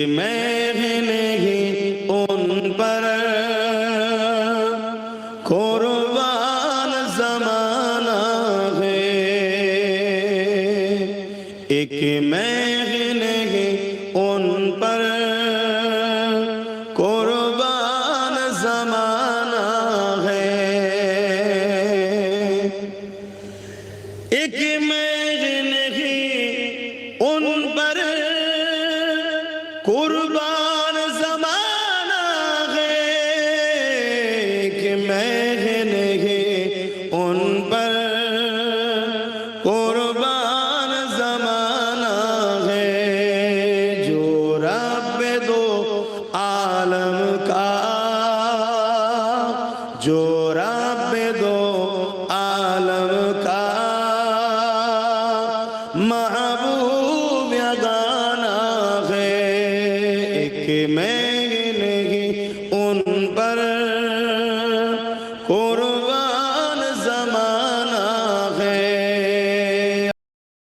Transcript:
میں نہیں ان پر قربان زمانہ ہے، ایک میں نہیں ان پر قربان زمانہ ہے، ایک میں نہیں ان پر قربان زمانہ ہے، کہ میں نہیں ان پر قربان زمانہ ہے، جو رب دو عالم کا، جو رب دو عالم کا محبوب یگانہ ہے، ایک میں